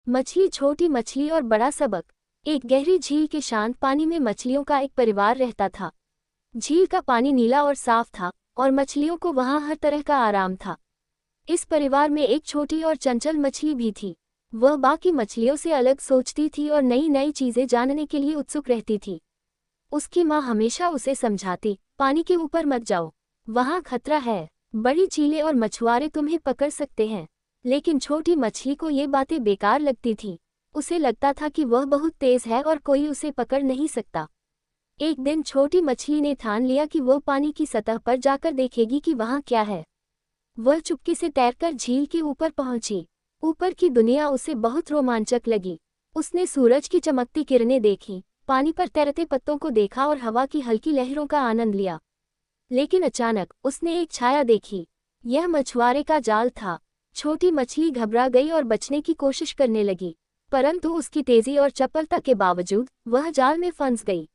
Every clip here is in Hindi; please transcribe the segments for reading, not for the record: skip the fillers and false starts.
मछली, छोटी मछली और बड़ा सबक। एक गहरी झील के शांत पानी में मछलियों का एक परिवार रहता था। झील का पानी नीला और साफ था और मछलियों को वहां हर तरह का आराम था। इस परिवार में एक छोटी और चंचल मछली भी थी। वह बाकी मछलियों से अलग सोचती थी और नई नई चीजें जानने के लिए उत्सुक रहती थी। उसकी माँ हमेशा उसे समझाती, पानी के ऊपर मत जाओ, वहां खतरा है, बड़ी चीलें और मछुआरे तुम्हें पकड़ सकते हैं। लेकिन छोटी मछली को ये बातें बेकार लगती थी। उसे लगता था कि वह बहुत तेज है और कोई उसे पकड़ नहीं सकता। एक दिन छोटी मछली ने ठान लिया कि वह पानी की सतह पर जाकर देखेगी कि वहां क्या है। वह चुपके से तैरकर झील के ऊपर पहुंची। ऊपर की दुनिया उसे बहुत रोमांचक लगी। उसने सूरज की चमकती किरणें देखी, पानी पर तैरते पत्तों को देखा और हवा की हल्की लहरों का आनंद लिया। लेकिन अचानक उसने एक छाया देखी। यह मछुआरे का जाल था। छोटी मछली घबरा गई और बचने की कोशिश करने लगी, परंतु उसकी तेजी और चपलता के बावजूद वह जाल में फंस गई।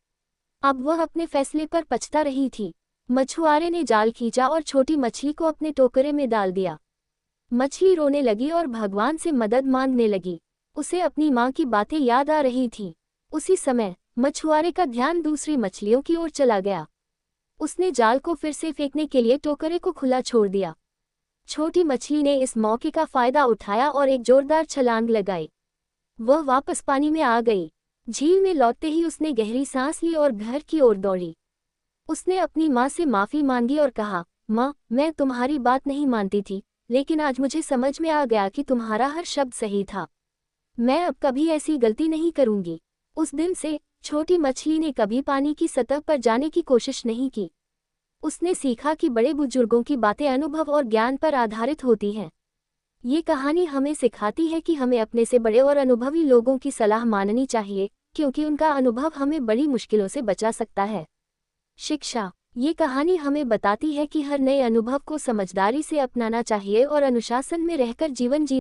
अब वह अपने फैसले पर पछता रही थी। मछुआरे ने जाल खींचा और छोटी मछली को अपने टोकरे में डाल दिया। मछली रोने लगी और भगवान से मदद मांगने लगी। उसे अपनी माँ की बातें याद आ रही थीं। उसी समय मछुआरे का ध्यान दूसरी मछलियों की ओर चला गया। उसने जाल को फिर से फेंकने के लिए टोकरे को खुला छोड़ दिया। छोटी मछली ने इस मौके का फायदा उठाया और एक जोरदार छलांग लगाई। वह वापस पानी में आ गई। झील में लौटते ही उसने गहरी सांस ली और घर की ओर दौड़ी। उसने अपनी माँ से माफ़ी मांगी और कहा, माँ, मैं तुम्हारी बात नहीं मानती थी, लेकिन आज मुझे समझ में आ गया कि तुम्हारा हर शब्द सही था। मैं अब कभी ऐसी गलती नहीं करूँगी। उस दिन से छोटी मछली ने कभी पानी की सतह पर जाने की कोशिश नहीं की। उसने सीखा कि बड़े बुजुर्गों की बातें अनुभव और ज्ञान पर आधारित होती हैं। ये कहानी हमें सिखाती है कि हमें अपने से बड़े और अनुभवी लोगों की सलाह माननी चाहिए, क्योंकि उनका अनुभव हमें बड़ी मुश्किलों से बचा सकता है। शिक्षा। ये कहानी हमें बताती है कि हर नए अनुभव को समझदारी से अपनाना चाहिए और अनुशासन में रहकर जीवन जी